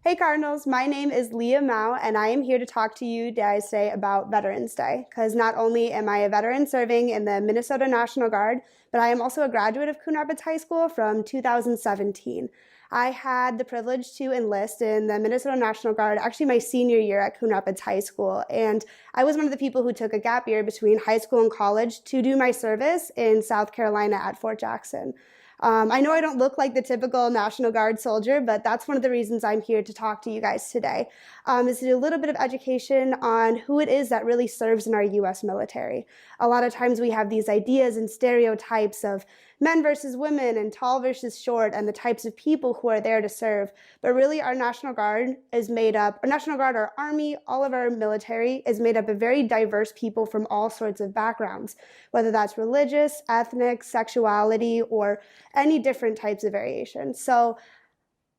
Hey Cardinals, my name is Leah Mao, and I am here to talk to you guys today about Veterans Day, because not only am I a veteran serving in the Minnesota National Guard, but I am also a graduate of Coon Rapids High School from 2017. I had the privilege to enlist in the Minnesota National Guard, actually my senior year at Coon Rapids High School, and I was one of the people who took a gap year between high school and college to do my service in South Carolina at Fort Jackson. I know I don't look like the typical National Guard soldier, but that's one of the reasons I'm here to talk to you guys today, is to do a little bit of education on who it is that really serves in our U.S. military. A lot of times we have these ideas and stereotypes of men versus women and tall versus short and the types of people who are there to serve. But really our National Guard is made up, our National Guard, our Army, all of our military is made up of very diverse people from all sorts of backgrounds, whether that's religious, ethnic, sexuality, or any different types of variation. So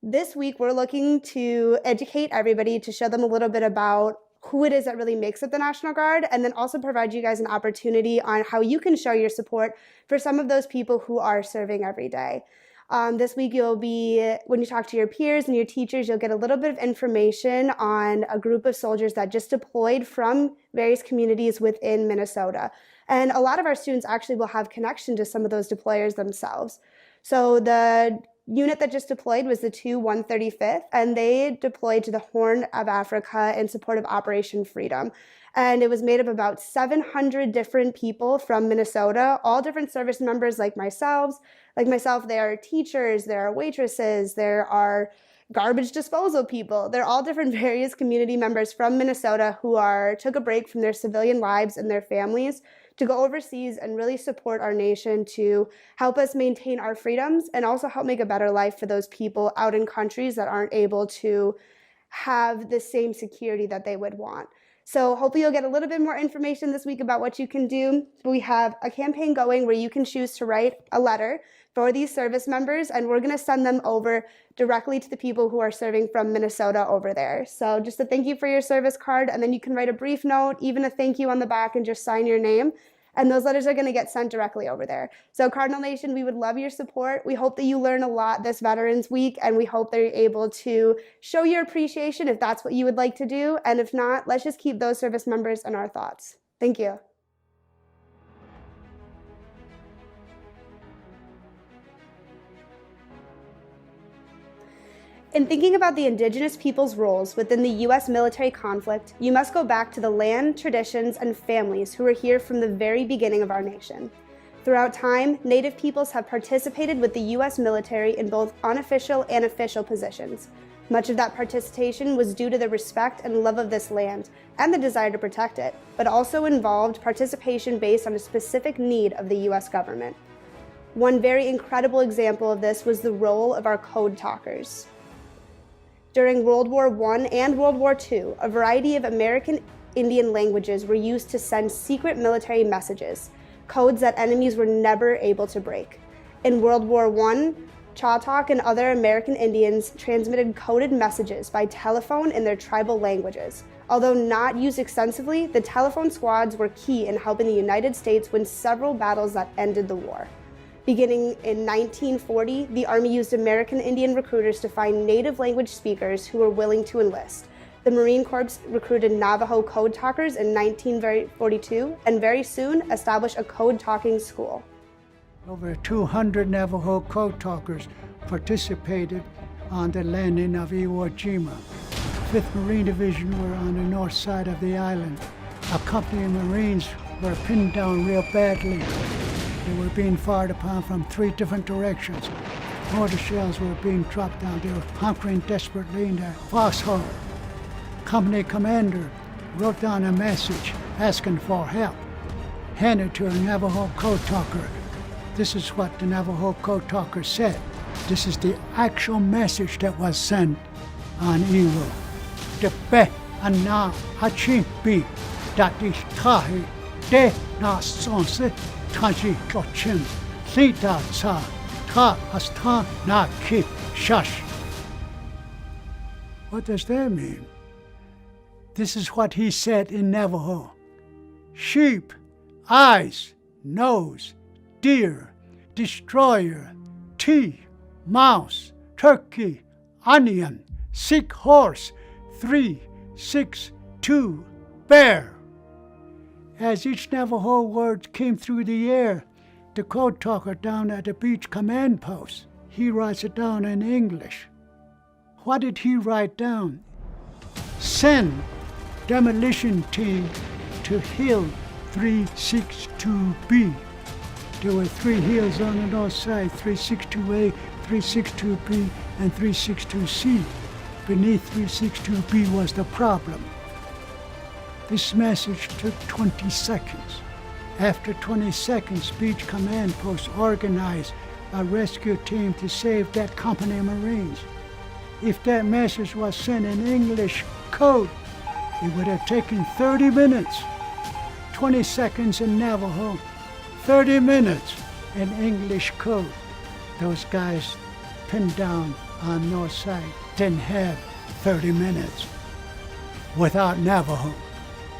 this week we're looking to educate everybody, to show them a little bit about who it is that really makes up the National Guard, and then also provide you guys an opportunity on how you can show your support for some of those people who are serving every day. This week when you talk to your peers and your teachers, you'll get a little bit of information on a group of soldiers that just deployed from various communities within Minnesota. And a lot of our students actually will have connection to some of those deployers themselves. So the unit that just deployed was the 135th, and they deployed to the Horn of Africa in support of Operation Freedom. And it was made up of about 700 different people from Minnesota, all different service members like myself. There are teachers, there are waitresses, there are garbage disposal people. They're all different various community members from Minnesota who took a break from their civilian lives and their families to go overseas and really support our nation to help us maintain our freedoms and also help make a better life for those people out in countries that aren't able to have the same security that they would want. So hopefully you'll get a little bit more information this week about what you can do. We have a campaign going where you can choose to write a letter for these service members, and we're gonna send them over directly to the people who are serving from Minnesota over there. So just a thank you for your service card, and then you can write a brief note, even a thank you on the back, and just sign your name. And those letters are gonna get sent directly over there. So Cardinal Nation, we would love your support. We hope that you learn a lot this Veterans Week, and we hope that you're able to show your appreciation if that's what you would like to do. And if not, let's just keep those service members in our thoughts. Thank you. In thinking about the indigenous people's roles within the U.S. military conflict, you must go back to the land, traditions, and families who were here from the very beginning of our nation. Throughout time, Native peoples have participated with the U.S. military in both unofficial and official positions. Much of that participation was due to the respect and love of this land and the desire to protect it, but also involved participation based on a specific need of the U.S. government. One very incredible example of this was the role of our code talkers. During World War I and World War II, a variety of American Indian languages were used to send secret military messages, codes that enemies were never able to break. In World War I, Choctaw and other American Indians transmitted coded messages by telephone in their tribal languages. Although not used extensively, the telephone squads were key in helping the United States win several battles that ended the war. Beginning in 1940, the Army used American Indian recruiters to find native language speakers who were willing to enlist. The Marine Corps recruited Navajo code talkers in 1942 and very soon established a code talking school. Over 200 Navajo code talkers participated on the landing of Iwo Jima. 5th Marine Division were on the north side of the island. A company of Marines were pinned down real badly. They were being fired upon from 3 different directions. Mortar shells were being dropped down. They were hunkering desperately in their foxhole. Company commander wrote down a message asking for help, handed to a Navajo code talker. This is what the Navajo code talker said. This is the actual message that was sent on Iwo. Tepe ana hachi bi dati tahi de na sonse taji klochin sita sa ta asta na kip shash. What does that mean? This is what he said in Navajo. Sheep, eyes, nose, deer, destroyer, tea, mouse, turkey, onion, Sick horse, 3, 6, 2, bear. As each Navajo word came through the air, the code talker down at the beach command post, he writes it down in English. What did he write down? Send demolition team to hill 362B. There were 3 hills on the north side, 362A, 362B, and 362C. Beneath 362B was the problem. This message took 20 seconds. After 20 seconds, Beach Command Post organized a rescue team to save that company of Marines. If that message was sent in English code, it would have taken 30 minutes. 20 seconds in Navajo, 30 minutes in English code. Those guys pinned down on north side didn't have 30 minutes. Without Navajo,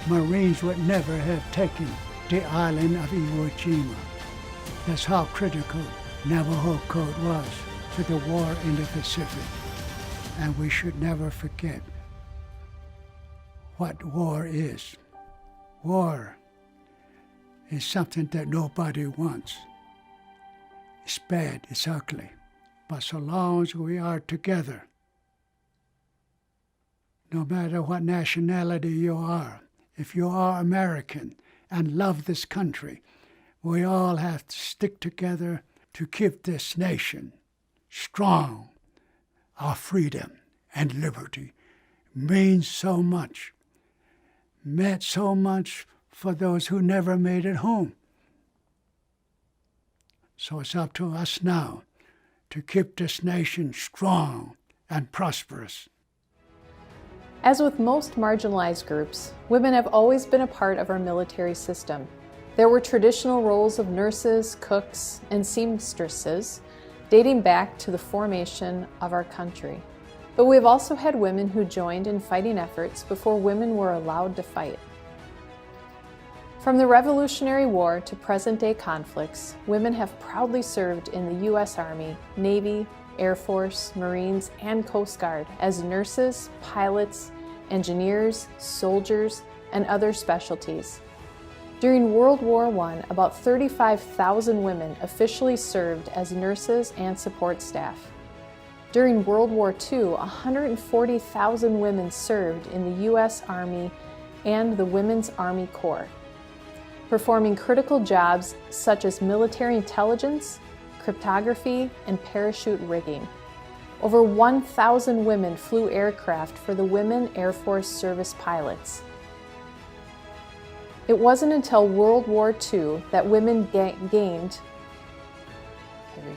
Marines would never have taken the island of Iwo Jima. That's how critical Navajo code was to the war in the Pacific. And we should never forget what war is. War is something that nobody wants. It's bad, it's ugly. But so long as we are together, no matter what nationality you are, if you are American and love this country, we all have to stick together to keep this nation strong. Our freedom and liberty means so much, meant so much for those who never made it home. So it's up to us now to keep this nation strong and prosperous. As with most marginalized groups, women have always been a part of our military system. There were traditional roles of nurses, cooks, and seamstresses dating back to the formation of our country. But we have also had women who joined in fighting efforts before women were allowed to fight. From the Revolutionary War to present-day conflicts, women have proudly served in the U.S. Army, Navy, Air Force, Marines, and Coast Guard as nurses, pilots, engineers, soldiers, and other specialties. During World War I, about 35,000 women officially served as nurses and support staff. During World War II, 140,000 women served in the U.S. Army and the Women's Army Corps, performing critical jobs such as military intelligence, cryptography, and parachute rigging. Over 1,000 women flew aircraft for the Women Air Force Service pilots. It wasn't until World War II that women gained. Okay.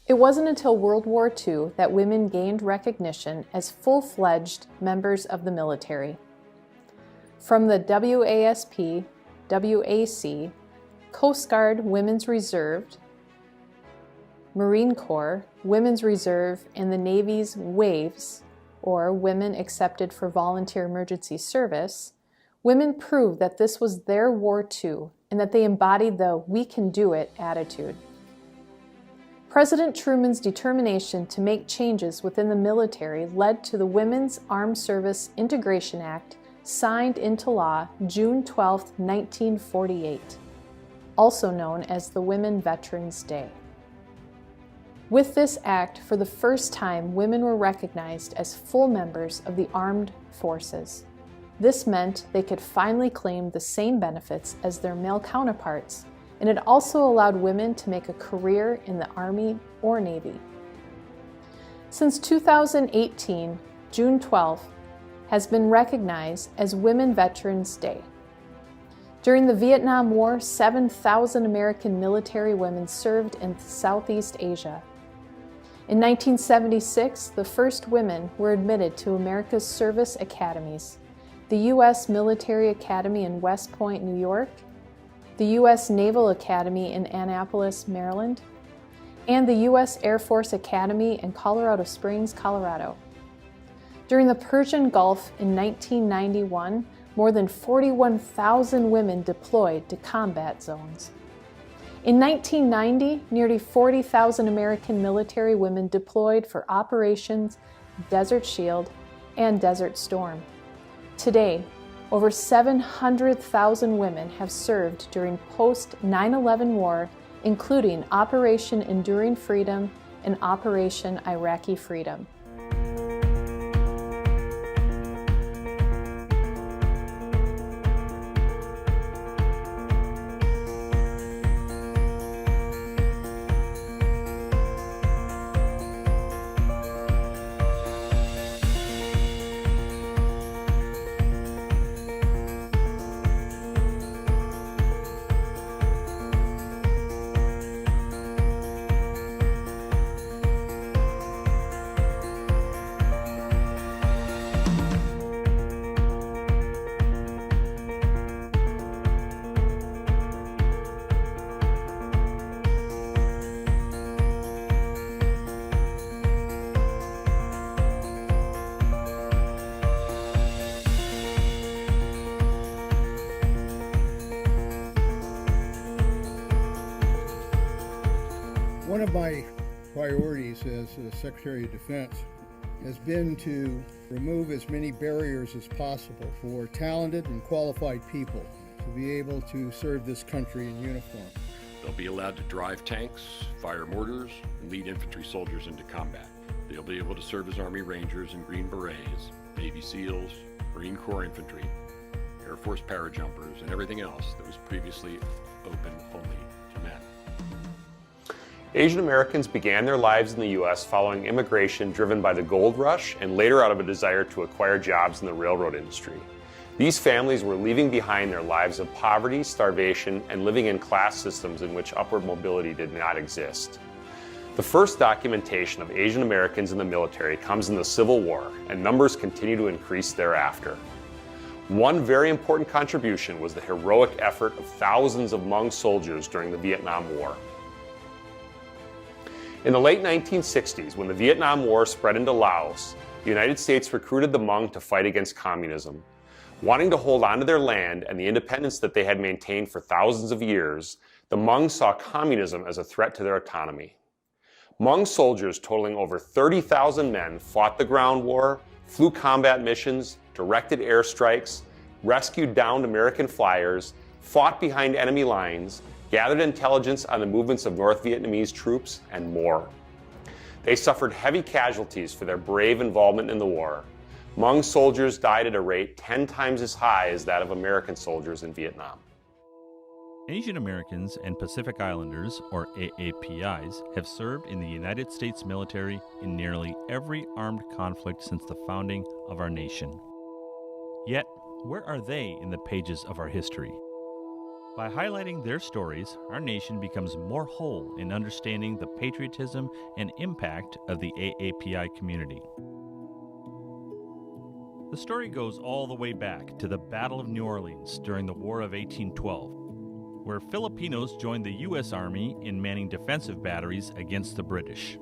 It wasn't until World War II that women gained recognition as full-fledged members of the military. From the WASP, WAC, Coast Guard Women's Reserve, Marine Corps, Women's Reserve, and the Navy's WAVES, or Women Accepted for Volunteer Emergency Service, women proved that this was their war too, and that they embodied the "we can do it" attitude. President Truman's determination to make changes within the military led to the Women's Armed Service Integration Act, signed into law June 12, 1948. Also known as the Women Veterans Day. With this act, for the first time, women were recognized as full members of the armed forces. This meant they could finally claim the same benefits as their male counterparts, and it also allowed women to make a career in the Army or Navy. Since 2018, June 12th has been recognized as Women Veterans Day. During the Vietnam War, 7,000 American military women served in Southeast Asia. In 1976, the first women were admitted to America's service academies, the U.S. Military Academy in West Point, New York, the U.S. Naval Academy in Annapolis, Maryland, and the U.S. Air Force Academy in Colorado Springs, Colorado. During the Persian Gulf in 1991, more than 41,000 women deployed to combat zones. In 1990, nearly 40,000 American military women deployed for operations Desert Shield and Desert Storm. Today, over 700,000 women have served during post-9/11 war, including Operation Enduring Freedom and Operation Iraqi Freedom. One of my priorities as Secretary of Defense has been to remove as many barriers as possible for talented and qualified people to be able to serve this country in uniform. They'll be allowed to drive tanks, fire mortars, and lead infantry soldiers into combat. They'll be able to serve as Army Rangers and Green Berets, Navy SEALs, Marine Corps Infantry, Air Force parajumpers, and everything else that was previously open only to men. Asian Americans began their lives in the U.S. following immigration driven by the gold rush and later out of a desire to acquire jobs in the railroad industry. These families were leaving behind their lives of poverty, starvation, and living in class systems in which upward mobility did not exist. The first documentation of Asian Americans in the military comes in the Civil War, and numbers continue to increase thereafter. One very important contribution was the heroic effort of thousands of Hmong soldiers during the Vietnam War. In the late 1960s, when the Vietnam War spread into Laos, the United States recruited the Hmong to fight against communism. Wanting to hold on to their land and the independence that they had maintained for thousands of years, the Hmong saw communism as a threat to their autonomy. Hmong soldiers totaling over 30,000 men fought the ground war, flew combat missions, directed airstrikes, rescued downed American flyers, fought behind enemy lines, gathered intelligence on the movements of North Vietnamese troops, and more. They suffered heavy casualties for their brave involvement in the war. Hmong soldiers died at a rate 10 times as high as that of American soldiers in Vietnam. Asian Americans and Pacific Islanders, or AAPIs, have served in the United States military in nearly every armed conflict since the founding of our nation. Yet, where are they in the pages of our history? By highlighting their stories, our nation becomes more whole in understanding the patriotism and impact of the AAPI community. The story goes all the way back to the Battle of New Orleans during the War of 1812, where Filipinos joined the U.S. Army in manning defensive batteries against the British.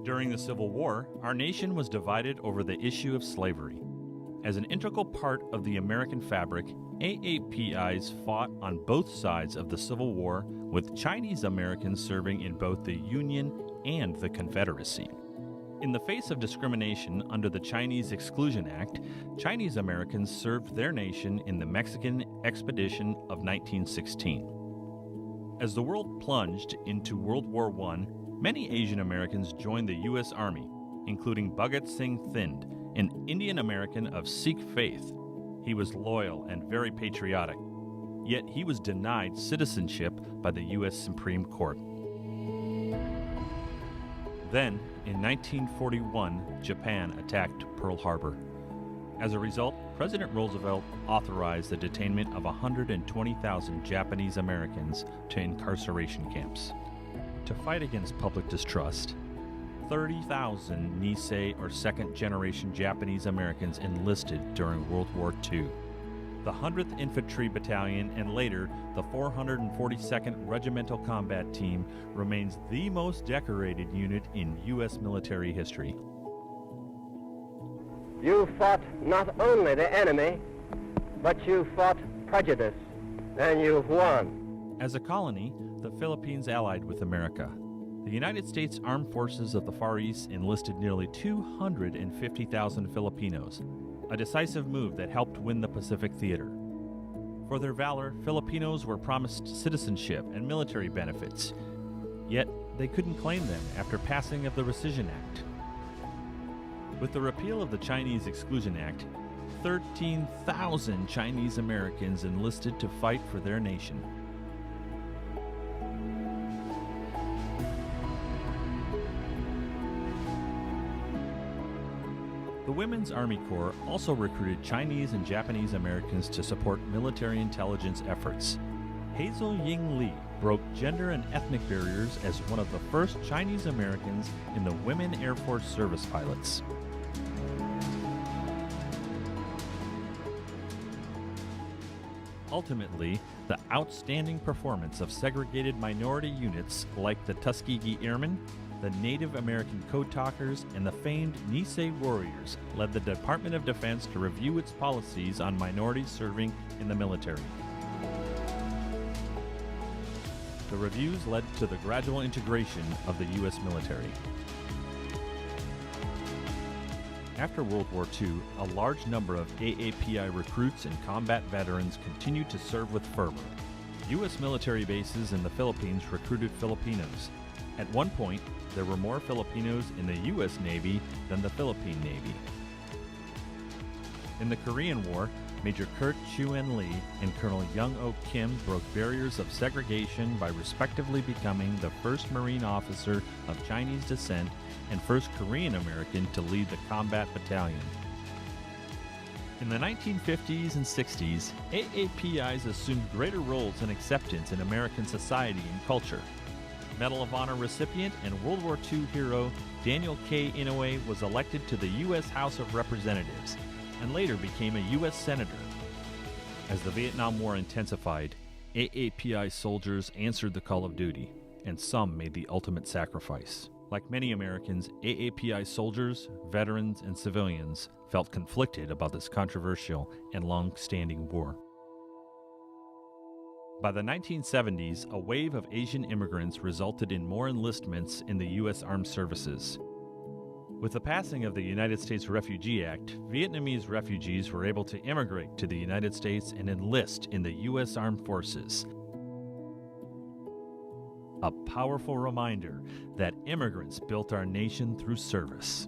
During the Civil War, our nation was divided over the issue of slavery. As an integral part of the American fabric, AAPIs fought on both sides of the Civil War, with Chinese Americans serving in both the Union and the Confederacy. In the face of discrimination under the Chinese Exclusion Act, Chinese Americans served their nation in the Mexican Expedition of 1916. As the world plunged into World War I, many Asian Americans joined the U.S. Army, including Bhagat Singh Thind, an Indian American of Sikh faith. He was loyal and very patriotic, yet he was denied citizenship by the U.S. Supreme Court. Then, in 1941, Japan attacked Pearl Harbor. As a result, President Roosevelt authorized the detainment of 120,000 Japanese Americans to incarceration camps. To fight against public distrust, 30,000 Nisei or second-generation Japanese Americans enlisted during World War II. The 100th Infantry Battalion and later the 442nd Regimental Combat Team remains the most decorated unit in U.S. military history. You fought not only the enemy, but you fought prejudice, and you've won. As a colony, the Philippines allied with America. The United States Armed Forces of the Far East enlisted nearly 250,000 Filipinos, a decisive move that helped win the Pacific Theater. For their valor, Filipinos were promised citizenship and military benefits, yet they couldn't claim them after passing of the Rescission Act. With the repeal of the Chinese Exclusion Act, 13,000 Chinese Americans enlisted to fight for their nation. The Women's Army Corps also recruited Chinese and Japanese Americans to support military intelligence efforts. Hazel Ying Lee broke gender and ethnic barriers as one of the first Chinese Americans in the Women Air Force Service pilots. Ultimately, the outstanding performance of segregated minority units like the Tuskegee Airmen, the Native American Code Talkers, and the famed Nisei Warriors led the Department of Defense to review its policies on minorities serving in the military. The reviews led to the gradual integration of the U.S. military. After World War II, a large number of AAPI recruits and combat veterans continued to serve with fervor. U.S. military bases in the Philippines recruited Filipinos. At one point, there were more Filipinos in the U.S. Navy than the Philippine Navy. In the Korean War, Major Kurt Chuen Lee and Colonel Young Ok Kim broke barriers of segregation by respectively becoming the first Marine officer of Chinese descent and first Korean American to lead the combat battalion. In the 1950s and 60s, AAPIs assumed greater roles and acceptance in American society and culture. Medal of Honor recipient and World War II hero Daniel K. Inouye was elected to the U.S. House of Representatives and later became a U.S. Senator. As the Vietnam War intensified, AAPI soldiers answered the call of duty, and some made the ultimate sacrifice. Like many Americans, AAPI soldiers, veterans, and civilians felt conflicted about this controversial and long-standing war. By the 1970s, a wave of Asian immigrants resulted in more enlistments in the U.S. Armed Services. With the passing of the United States Refugee Act, Vietnamese refugees were able to immigrate to the United States and enlist in the U.S. Armed Forces. A powerful reminder that immigrants built our nation through service.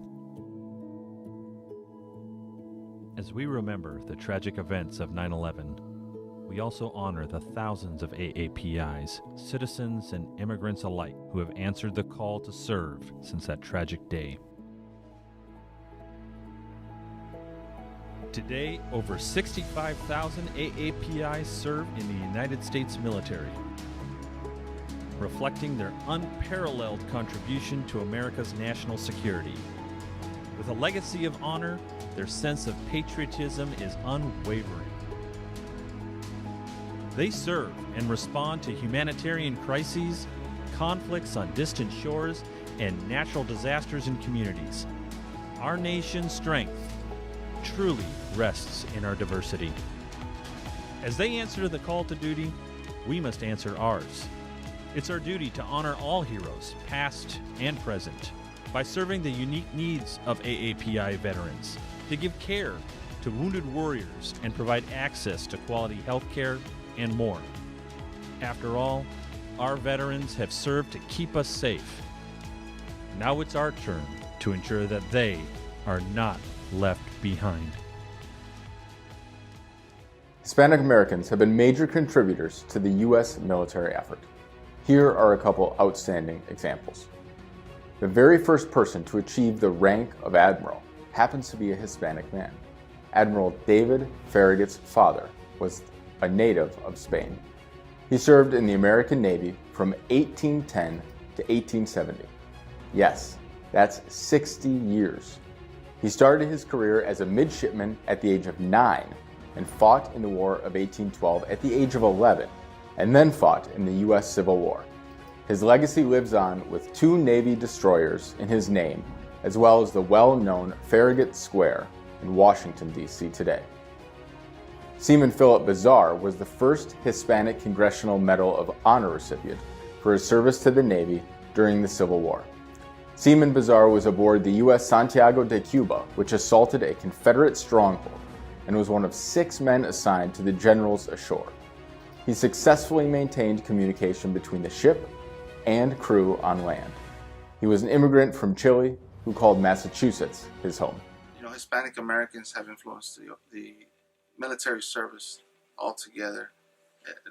As we remember the tragic events of 9/11, we also honor the thousands of AAPIs, citizens and immigrants alike, who have answered the call to serve since that tragic day. Today, over 65,000 AAPIs serve in the United States military, reflecting their unparalleled contribution to America's national security. With a legacy of honor, their sense of patriotism is unwavering. They serve and respond to humanitarian crises, conflicts on distant shores, and natural disasters in communities. Our nation's strength truly rests in our diversity. As they answer the call to duty, we must answer ours. It's our duty to honor all heroes, past and present, by serving the unique needs of AAPI veterans, to give care to wounded warriors and provide access to quality health care and more. After all, our veterans have served to keep us safe. Now it's our turn to ensure that they are not left behind. Hispanic Americans have been major contributors to the U.S. military effort. Here are a couple outstanding examples. The very first person to achieve the rank of admiral happens to be a Hispanic man. Admiral David Farragut's father was a native of Spain. He served in the American Navy from 1810 to 1870. Yes, that's 60 years. He started his career as a midshipman at the age of 9 and fought in the War of 1812 at the age of 11, and then fought in the U.S. Civil War. His legacy lives on with 2 Navy destroyers in his name, as well as the well-known Farragut Square in Washington, D.C. today. Seaman Philip Bazar was the first Hispanic Congressional Medal of Honor recipient for his service to the Navy during the Civil War. Seaman Bazar was aboard the U.S. Santiago de Cuba, which assaulted a Confederate stronghold, and was one of 6 men assigned to the generals ashore. He successfully maintained communication between the ship and crew on land. He was an immigrant from Chile who called Massachusetts his home. You know, Hispanic Americans have influenced the military service altogether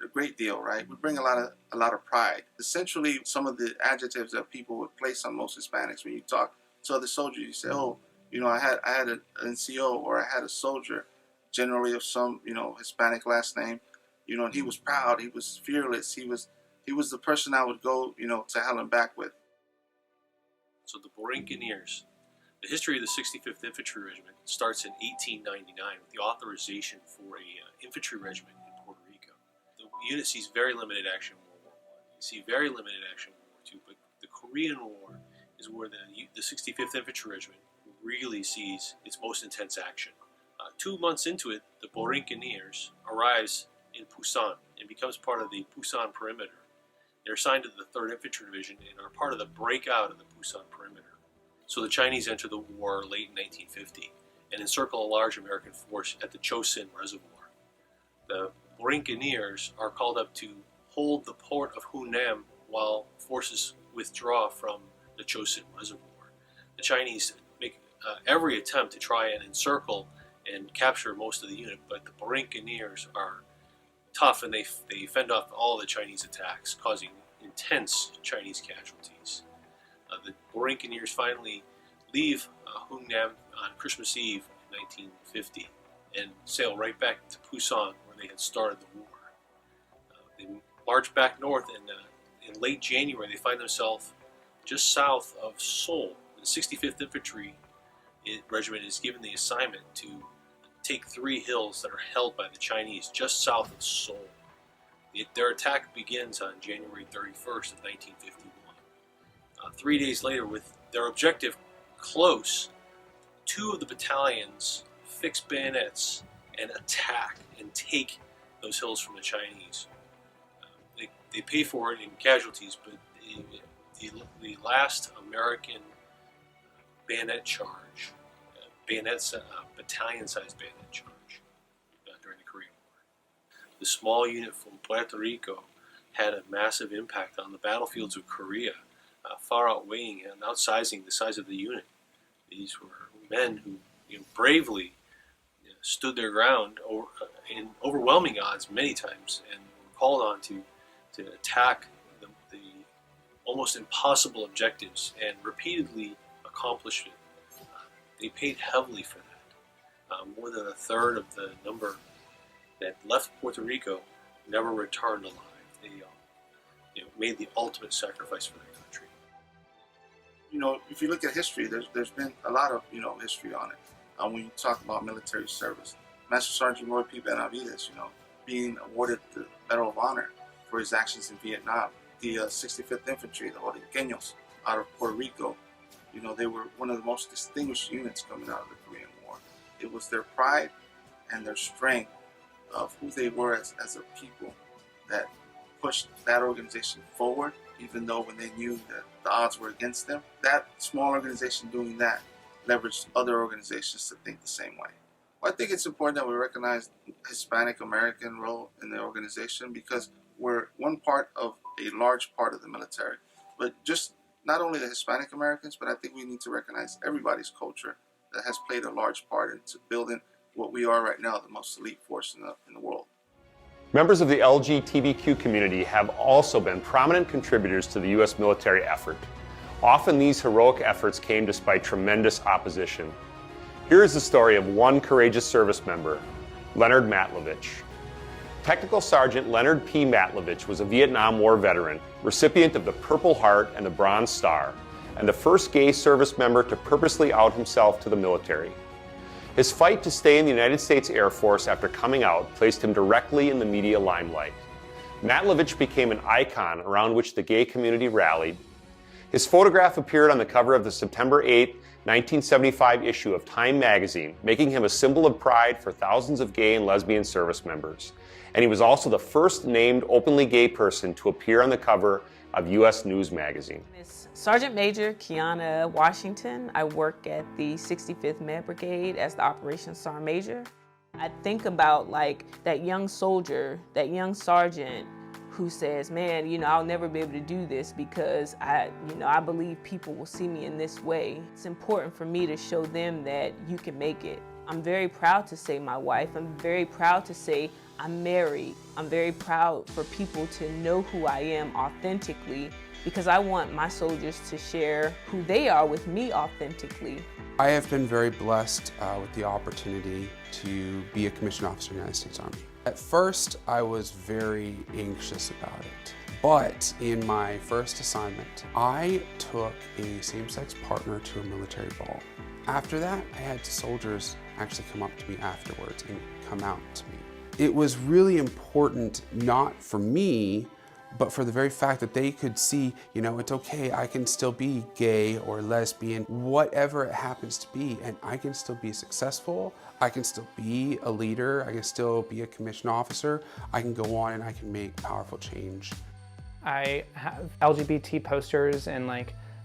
a great deal, right? We bring a lot of pride. Essentially, some of the adjectives that people would place on most Hispanics when you talk to other soldiers, you say, "Oh, you know, I had an NCO, or I had a soldier, generally of some, you know, Hispanic last name, you know, and he was proud, he was fearless, he was the person I would go, you know, to hell and back with." So the Borinqueneers. The history of the 65th Infantry Regiment starts in 1899 with the authorization for a infantry regiment in Puerto Rico. The unit sees very limited action in World War I. You see very limited action in World War II, but the Korean War is where the 65th Infantry Regiment really sees its most intense action. 2 months into it, the Borinqueneers arrives in Pusan and becomes part of the Pusan perimeter. They're assigned to the 3rd Infantry Division and are part of the breakout of the Pusan perimeter. So the Chinese enter the war late in 1950 and encircle a large American force at the Chosin Reservoir. The Borinqueneers are called up to hold the port of Hunan while forces withdraw from the Chosin Reservoir. The Chinese make every attempt to try and encircle and capture most of the unit, but the Borinqueneers are tough and they fend off all the Chinese attacks, causing intense Chinese casualties. The Borinqueneers finally leave Hunan on Christmas Eve in 1950 and sail right back to Pusan, where they had started the war. They march back north, and in late January they find themselves just south of Seoul. The 65th Infantry Regiment is given the assignment to take 3 hills that are held by the Chinese just south of Seoul. Their attack begins on January 31st of 1951. 3 days later, with their objective close, 2 of the battalions fix bayonets and attack and take those hills from the Chinese. They pay for it in casualties, but the last American bayonet charge, battalion-sized bayonet charge during the Korean War. The small unit from Puerto Rico had a massive impact on the battlefields of Korea, far outweighing and outsizing the size of the unit. These were men who, you know, bravely stood their ground in overwhelming odds many times, and were called on to attack the almost impossible objectives and repeatedly accomplished it. They paid heavily for that. More than a third of the number that left Puerto Rico never returned alive. They made the ultimate sacrifice for their country. You know, if you look at history, there's been a lot of, you know, history on it. When you talk about military service, Master Sergeant Roy P. Benavides, you know, being awarded the Medal of Honor for his actions in Vietnam. The 65th Infantry, the Borinqueños, out of Puerto Rico, you know, they were one of the most distinguished units coming out of the Korean War. It was their pride and their strength of who they were as a people that pushed that organization forward, even though when they knew that the odds were against them. That small organization doing that leveraged other organizations to think the same way. Well, I think it's important that we recognize Hispanic American role in the organization, because we're one part of a large part of the military. But just not only the Hispanic Americans, but I think we need to recognize everybody's culture that has played a large part into building what we are right now, the most elite force in the world. Members of the LGBTQ community have also been prominent contributors to the U.S. military effort. Often these heroic efforts came despite tremendous opposition. Here is the story of one courageous service member, Leonard Matlovich. Technical Sergeant Leonard P. Matlovich was a Vietnam War veteran, recipient of the Purple Heart and the Bronze Star, and the first gay service member to purposely out himself to the military. His fight to stay in the United States Air Force after coming out placed him directly in the media limelight. Matlovich became an icon around which the gay community rallied. His photograph appeared on the cover of the September 8, 1975 issue of Time magazine, making him a symbol of pride for thousands of gay and lesbian service members. And he was also the first named openly gay person to appear on the cover of U.S. News magazine. It's Sergeant Major Kiana Washington. I work at the 65th Med Brigade as the Operations Sergeant Major. I think about like that young soldier, that young sergeant who says, man, I'll never be able to do this because I believe people will see me in this way. It's important for me to show them that you can make it. I'm very proud to say my wife. I'm very proud to say I'm married. I'm very proud for people to know who I am authentically because I want my soldiers to share who they are with me authentically. I have been very blessed with the opportunity to be a commissioned officer in the United States Army. At first, I was very anxious about it, but in my first assignment, I took a same-sex partner to a military ball. After that, I had soldiers actually come up to me afterwards and come out to me. It was really important, not for me, but for the very fact that they could see, it's okay, I can still be gay or lesbian, whatever it happens to be, and I can still be successful, I can still be a leader, I can still be a commissioned officer, I can go on and I can make powerful change. I have LGBT posters and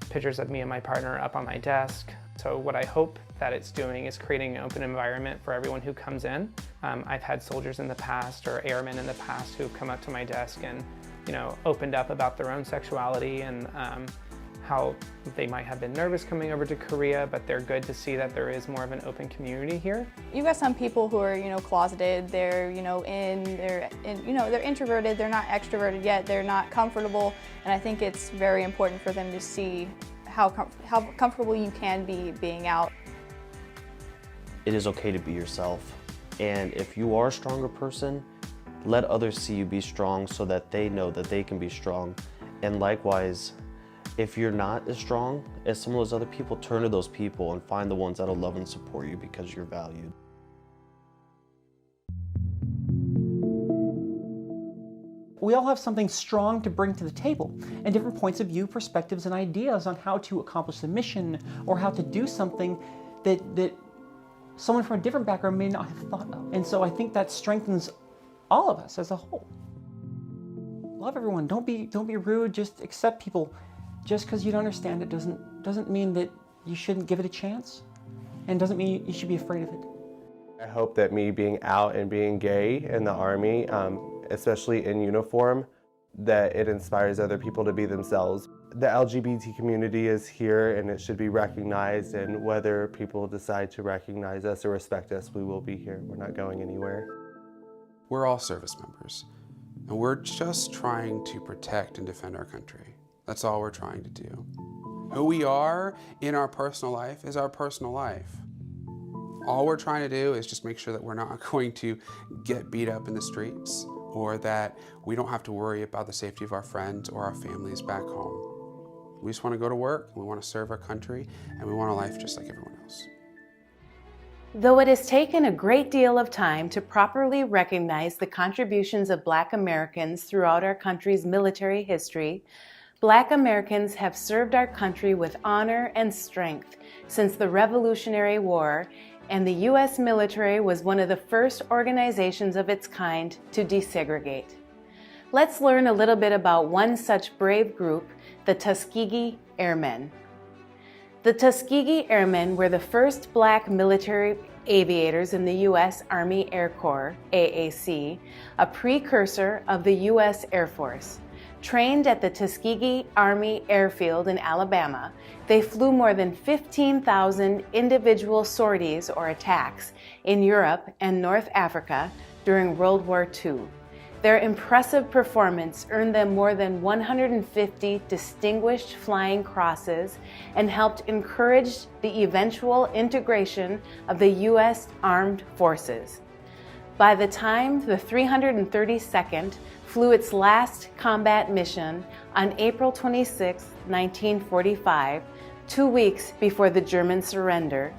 pictures of me and my partner up on my desk. So what I hope that it's doing is creating an open environment for everyone who comes in. I've had soldiers in the past or airmen in the past who've come up to my desk and opened up about their own sexuality and how they might have been nervous coming over to Korea, but they're good to see that there is more of an open community here. You've got some people who are, closeted, they're, they're introverted, they're not extroverted yet, they're not comfortable, and I think it's very important for them to see how comfortable you can be being out. It is okay to be yourself, and if you are a stronger person, let others see you be strong so that they know that they can be strong. And likewise, if you're not as strong as some of those other people, turn to those people and find the ones that'll love and support you because you're valued. We all have something strong to bring to the table, and different points of view, perspectives, and ideas on how to accomplish the mission or how to do something that someone from a different background may not have thought of. And so I think that strengthens all of us as a whole. Love everyone. Don't be rude. Just accept people. Just because you don't understand it doesn't mean that you shouldn't give it a chance, and doesn't mean you should be afraid of it. I hope that me being out and being gay in the Army, especially in uniform, that it inspires other people to be themselves. The LGBT community is here and it should be recognized, and whether people decide to recognize us or respect us, we will be here. We're not going anywhere. We're all service members, and we're just trying to protect and defend our country. That's all we're trying to do. Who we are in our personal life is our personal life. All we're trying to do is just make sure that we're not going to get beat up in the streets, or that we don't have to worry about the safety of our friends or our families back home. We just want to go to work, we want to serve our country, and we want a life just like everyone else. Though it has taken a great deal of time to properly recognize the contributions of Black Americans throughout our country's military history, Black Americans have served our country with honor and strength since the Revolutionary War, and the U.S. military was one of the first organizations of its kind to desegregate. Let's learn a little bit about one such brave group, the Tuskegee Airmen. The Tuskegee Airmen were the first Black military aviators in the U.S. Army Air Corps, AAC, a precursor of the U.S. Air Force. Trained at the Tuskegee Army Airfield in Alabama, they flew more than 15,000 individual sorties or attacks in Europe and North Africa during World War II. Their impressive performance earned them more than 150 distinguished flying crosses and helped encourage the eventual integration of the U.S. Armed Forces. By the time the 332nd flew its last combat mission on April 26, 1945, 2 weeks before the German surrender,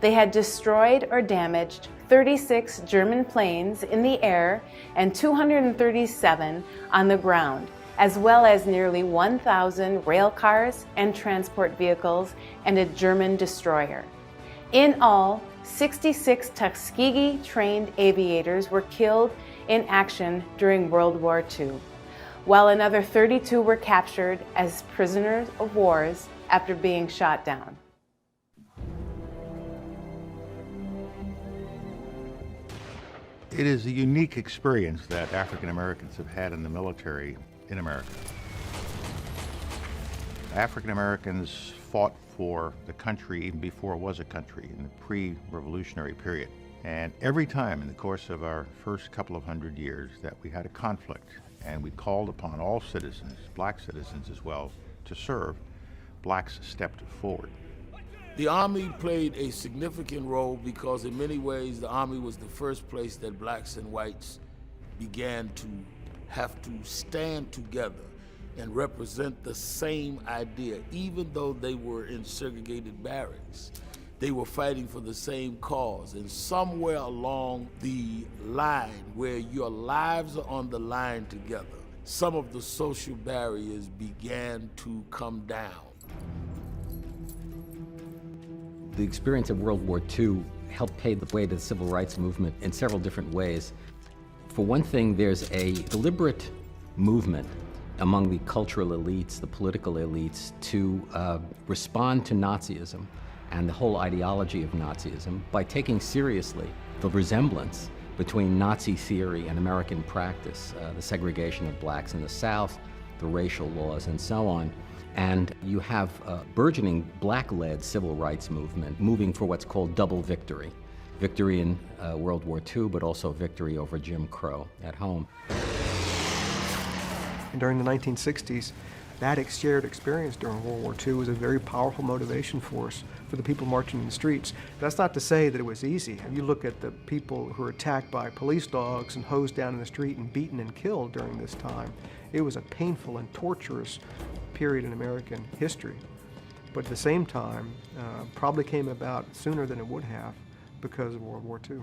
they had destroyed or damaged 36 German planes in the air and 237 on the ground, as well as nearly 1,000 rail cars and transport vehicles and a German destroyer. In all, 66 Tuskegee-trained aviators were killed in action during World War II, while another 32 were captured as prisoners of war after being shot down. It is a unique experience that African Americans have had in the military in America. African Americans fought for the country even before it was a country in the pre-revolutionary period. And every time in the course of our first couple of hundred years that we had a conflict and we called upon all citizens, black citizens as well, to serve, blacks stepped forward. The Army played a significant role because in many ways the Army was the first place that blacks and whites began to have to stand together and represent the same idea. Even though they were in segregated barracks, they were fighting for the same cause. And somewhere along the line where your lives are on the line together, some of the social barriers began to come down. The experience of World War II helped pave the way to the civil rights movement in several different ways. For one thing, there's a deliberate movement among the cultural elites, the political elites, to respond to Nazism and the whole ideology of Nazism by taking seriously the resemblance between Nazi theory and American practice, the segregation of blacks in the South, the racial laws, and so on. And you have a burgeoning black-led civil rights movement moving for what's called double victory. Victory in World War II, but also victory over Jim Crow at home. And during the 1960s, that shared experience during World War II was a very powerful motivation force for the people marching in the streets. That's not to say that it was easy. If you look at the people who were attacked by police dogs and hosed down in the street and beaten and killed during this time, it was a painful and torturous period in American history. But at the same time, probably came about sooner than it would have because of World War II.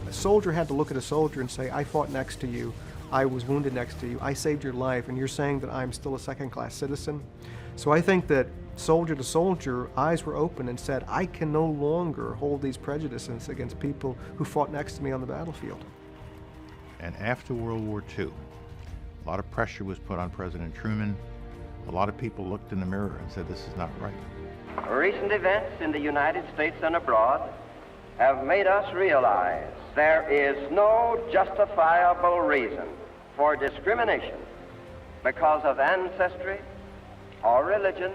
A soldier had to look at a soldier and say, I fought next to you, I was wounded next to you, I saved your life, and you're saying that I'm still a second-class citizen? So I think that soldier to soldier, eyes were open and said, I can no longer hold these prejudices against people who fought next to me on the battlefield. And after World War II, a lot of pressure was put on President Truman. A lot of people looked in the mirror and said, this is not right. Recent events in the United States and abroad have made us realize there is no justifiable reason for discrimination because of ancestry, or religion,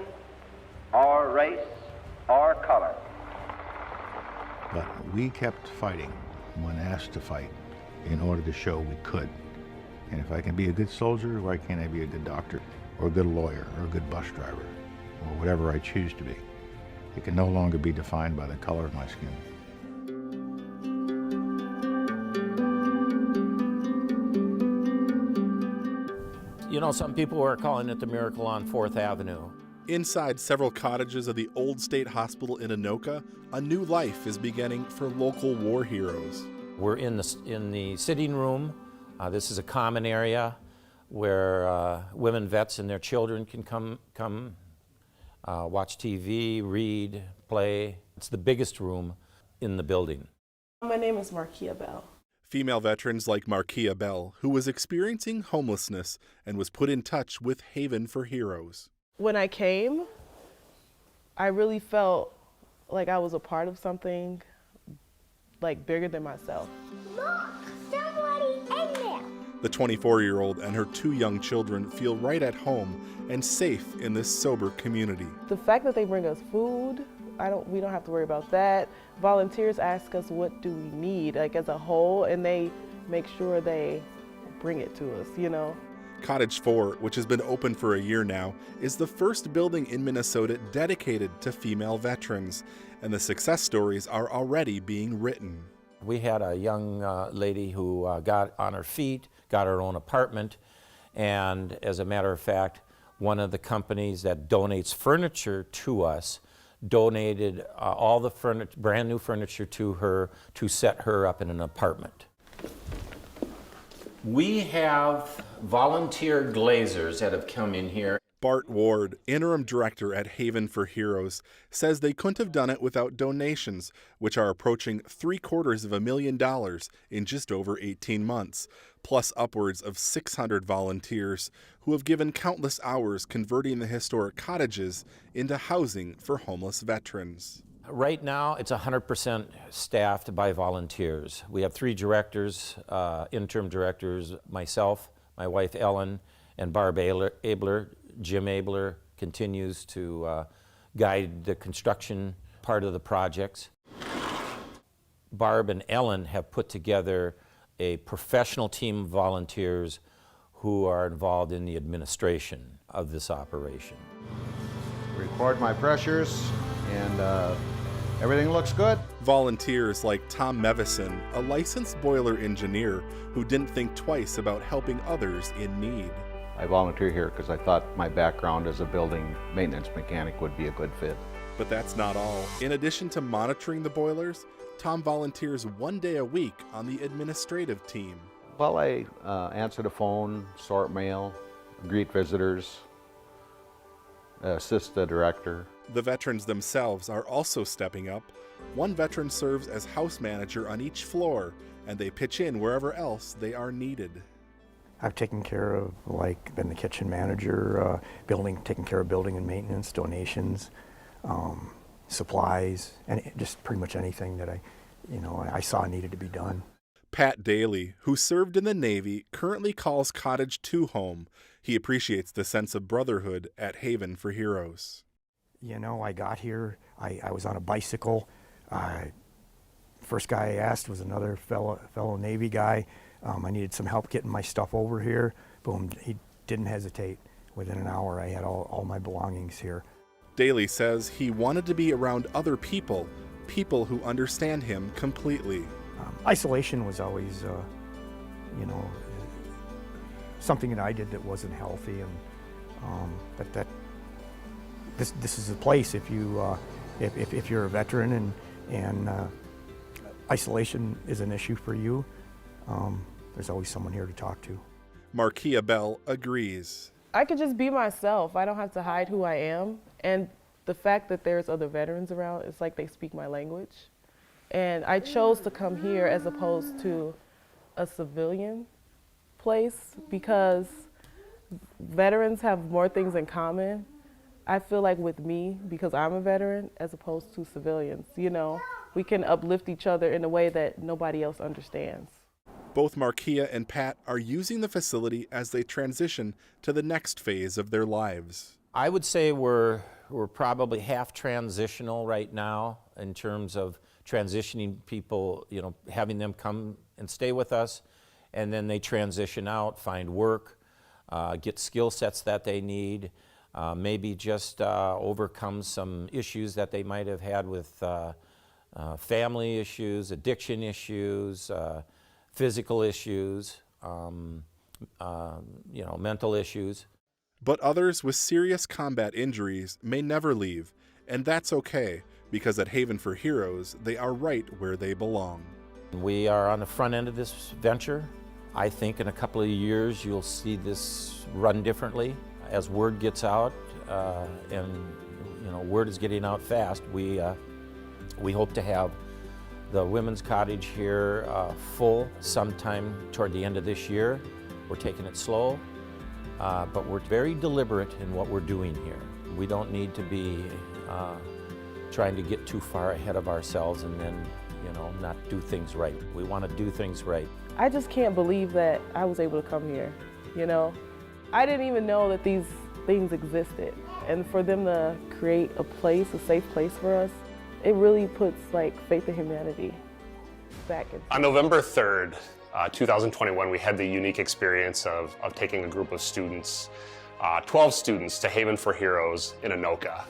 or race, or color. But we kept fighting when asked to fight in order to show we could. And if I can be a good soldier, why can't I be a good doctor, or a good lawyer, or a good bus driver, or whatever I choose to be? It can no longer be defined by the color of my skin. You know, some people are calling it the Miracle on 4th Avenue. Inside several cottages of the old state hospital in Anoka, a new life is beginning for local war heroes. We're in the sitting room. This is a common area where women vets and their children can come watch TV, read, play. It's the biggest room in the building. My name is Markia Bell. Female veterans like Markia Bell, who was experiencing homelessness and was put in touch with Haven for Heroes. When I came, I really felt like I was a part of something like bigger than myself. Look, somebody in there. The 24-year-old and her 2 young children feel right at home and safe in this sober community. The fact that they bring us food, we don't have to worry about that. Volunteers ask us what do we need, like as a whole, and they make sure they bring it to us, you know. Cottage 4, which has been open for a year now, is the first building in Minnesota dedicated to female veterans, and the success stories are already being written. We had a young lady who got on her feet, got her own apartment, and as a matter of fact, one of the companies that donates furniture to us donated all the brand new furniture to her to set her up in an apartment. We have volunteer glazers that have come in here. Bart Ward, interim director at Haven for Heroes, says they couldn't have done it without donations, which are approaching $750,000 in just over 18 months, plus upwards of 600 volunteers who have given countless hours converting the historic cottages into housing for homeless veterans. Right now, it's 100% staffed by volunteers. We have 3 directors, interim directors, myself, my wife Ellen, and Barb Abler. Jim Abler continues to guide the construction part of the projects. Barb and Ellen have put together a professional team of volunteers who are involved in the administration of this operation. Record my pressures, and everything looks good. Volunteers like Tom Mevison, a licensed boiler engineer who didn't think twice about helping others in need. I volunteer here because I thought my background as a building maintenance mechanic would be a good fit. But that's not all. In addition to monitoring the boilers, Tom volunteers 1 day a week on the administrative team. Well, I answer the phone, sort mail, greet visitors, assist the director. The veterans themselves are also stepping up. One veteran serves as house manager on each floor, and they pitch in wherever else they are needed. I've taken care of, been the kitchen manager, taking care of building and maintenance, donations, supplies, and just pretty much anything that I saw needed to be done. Pat Daly, who served in the Navy, currently calls Cottage 2 home. He appreciates the sense of brotherhood at Haven for Heroes. You know, I got here, I was on a bicycle. First guy I asked was another fellow Navy guy. I needed some help getting my stuff over here. Boom, he didn't hesitate. Within an hour, I had all my belongings here. Daly says he wanted to be around other people, people who understand him completely. Isolation was always, something that I did that wasn't healthy, and this is a place if you're a veteran and isolation is an issue for you. There's always someone here to talk to. Markia Bell agrees. I could just be myself. I don't have to hide who I am. And the fact that there's other veterans around, it's like they speak my language. And I chose to come here as opposed to a civilian place because veterans have more things in common. I feel like with me, because I'm a veteran, as opposed to civilians, we can uplift each other in a way that nobody else understands. Both Markia and Pat are using the facility as they transition to the next phase of their lives. I would say we're probably half transitional right now in terms of transitioning people, having them come and stay with us, and then they transition out, find work, get skill sets that they need, maybe just overcome some issues that they might have had with family issues, addiction issues, physical issues, mental issues. But others with serious combat injuries may never leave, and that's okay, because at Haven for Heroes, they are right where they belong. We are on the front end of this venture. I think in a couple of years you'll see this run differently. As word gets out, and word is getting out fast, we hope to have the women's cottage here full sometime toward the end of this year. We're taking it slow, but we're very deliberate in what we're doing here. We don't need to be trying to get too far ahead of ourselves and then, not do things right. We want to do things right. I just can't believe that I was able to come here, I didn't even know that these things existed. And for them to create a place, a safe place for us, it really puts faith in humanity back in. On November 3rd, 2021, we had the unique experience of taking a group of students, 12 students, to Haven for Heroes in Anoka.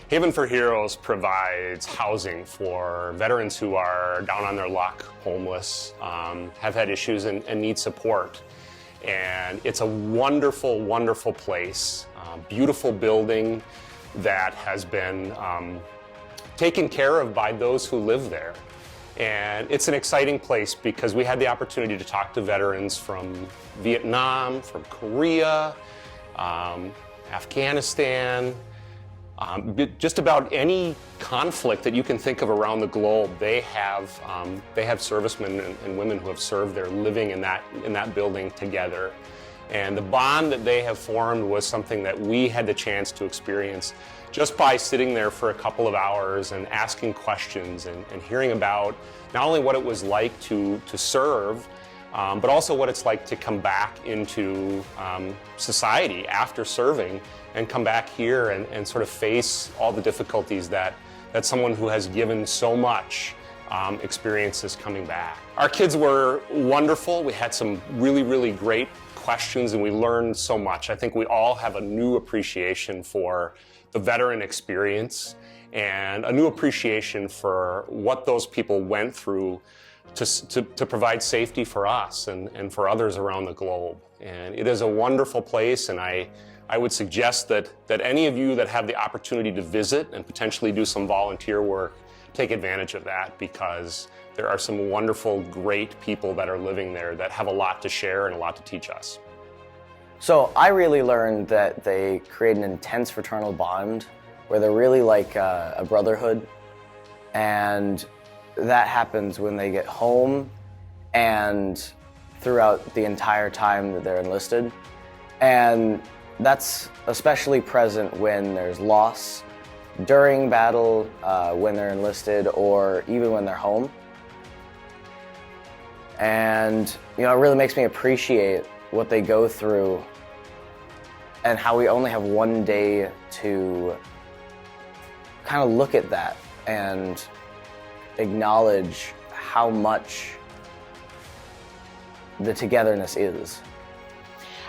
Haven for Heroes provides housing for veterans who are down on their luck, homeless, have had issues and need support. And it's a wonderful, wonderful place, beautiful building that has been taken care of by those who live there. And it's an exciting place because we had the opportunity to talk to veterans from Vietnam, from Korea, Afghanistan, just about any conflict that you can think of around the globe. They have servicemen and women who have served there living in that building together. And the bond that they have formed was something that we had the chance to experience just by sitting there for a couple of hours and asking questions and hearing about not only what it was like to serve, but also what it's like to come back into society after serving and come back here and sort of face all the difficulties that someone who has given so much experiences coming back. Our kids were wonderful. We had some really, really great questions and we learned so much. I think we all have a new appreciation for the veteran experience and a new appreciation for what those people went through to provide safety for us and for others around the globe. And it is a wonderful place, and I would suggest that any of you that have the opportunity to visit and potentially do some volunteer work, take advantage of that, because there are some wonderful, great people that are living there that have a lot to share and a lot to teach us. So I really learned that they create an intense fraternal bond where they're really like a brotherhood, and that happens when they get home and throughout the entire time that they're enlisted. And that's especially present when there's loss, during battle, when they're enlisted, or even when they're home. And it really makes me appreciate what they go through and how we only have one day to kind of look at that and acknowledge how much the togetherness is.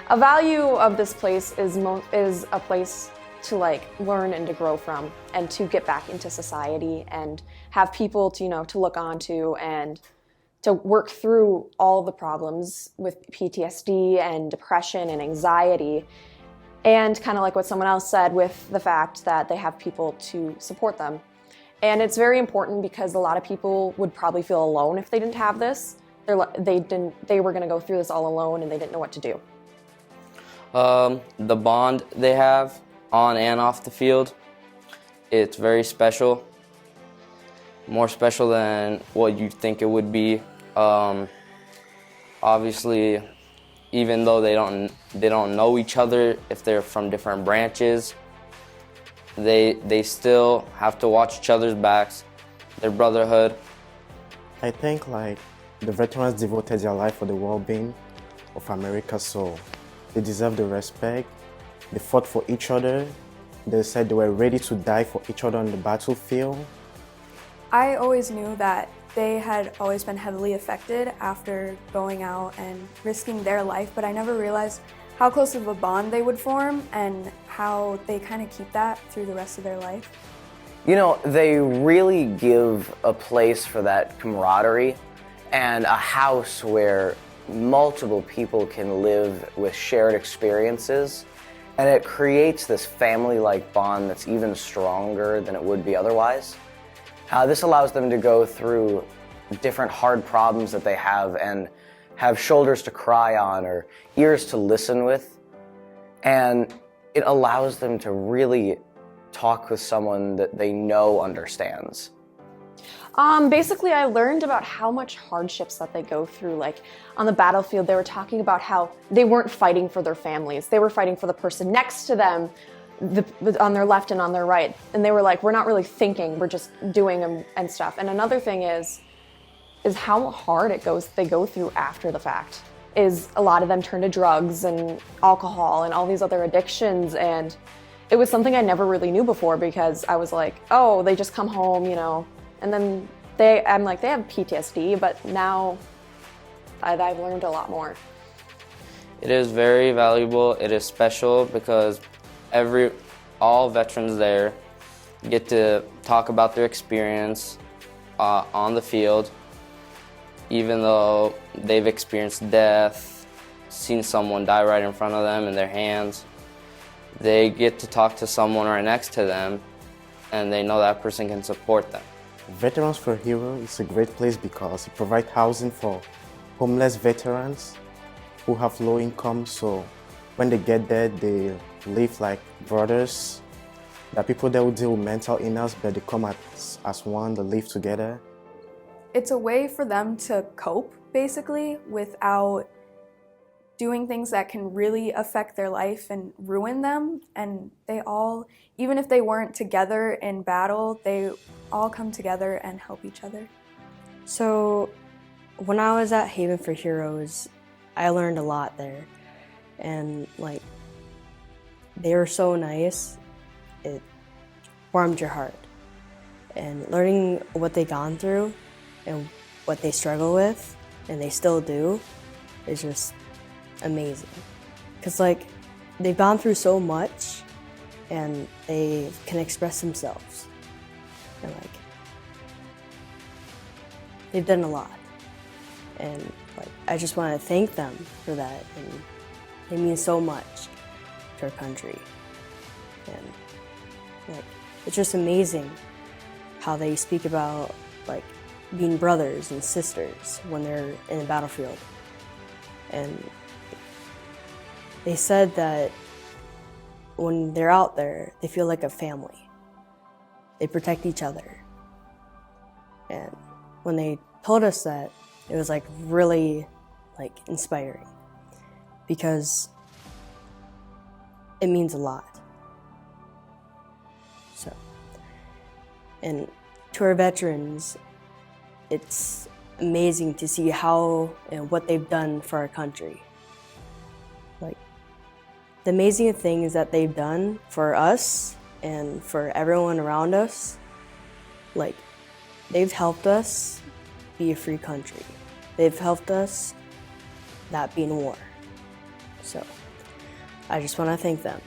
A value of this place is a place to learn and to grow from, and to get back into society and have people to look onto and to work through all the problems with PTSD and depression and anxiety, and kind of like what someone else said, with the fact that they have people to support them. And it's very important because a lot of people would probably feel alone if they didn't have this. They were going to go through this all alone and they didn't know what to do. The bond they have on and off the field, it's very special. More special than what you'd think it would be. Obviously, even though they don't know each other, if they're from different branches, they still have to watch each other's backs, their brotherhood. I think the veterans devoted their life for the well-being of America, so they deserve the respect. They fought for each other. They said they were ready to die for each other on the battlefield. I always knew that they had always been heavily affected after going out and risking their life, but I never realized how close of a bond they would form and how they kind of keep that through the rest of their life. They really give a place for that camaraderie and a house where multiple people can live with shared experiences, and it creates this family-like bond that's even stronger than it would be otherwise. This allows them to go through different hard problems that they have and have shoulders to cry on or ears to listen with, and it allows them to really talk with someone that they know understands. Basically, I learned about how much hardships that they go through. Like on the battlefield, they were talking about how they weren't fighting for their families. They were fighting for the person next to them, on their left and on their right. And they were like, we're not really thinking, we're just doing and stuff. And another thing is how hard they go through after the fact. Is a lot of them turn to drugs and alcohol and all these other addictions, and it was something I never really knew before, because I was like, oh, they just come home, and then I'm like, they have PTSD, but now I've learned a lot more. It is very valuable. It is special because all veterans there get to talk about their experience on the field, even though they've experienced death, seen someone die right in front of them in their hands. They get to talk to someone right next to them, and they know that person can support them. Veterans for Heroes is a great place because it provides housing for homeless veterans who have low income, so when they get there, they live like brothers. There are people that will deal with mental illness, but they come as one, they live together. It's a way for them to cope, basically, without doing things that can really affect their life and ruin them. And they all, even if they weren't together in battle, they all come together and help each other. So when I was at Haven for Heroes, I learned a lot there. And like, they were so nice, it warmed your heart. And learning what they've gone through and what they struggle with, and they still do, is just amazing. Because like, they've gone through so much and they can express themselves. And like, they've done a lot. And like, I just want to thank them for that. And they mean so much to our country. And like, it's just amazing how they speak about like being brothers and sisters when they're in the battlefield. And they said that when they're out there, they feel like a family. They protect each other. And when they told us that, it was like really like inspiring because it means a lot. So, and to our veterans, it's amazing to see how and what they've done for our country. Like, the amazing things that they've done for us and for everyone around us, like, they've helped us be a free country. They've helped us not be in war. So, I just want to thank them.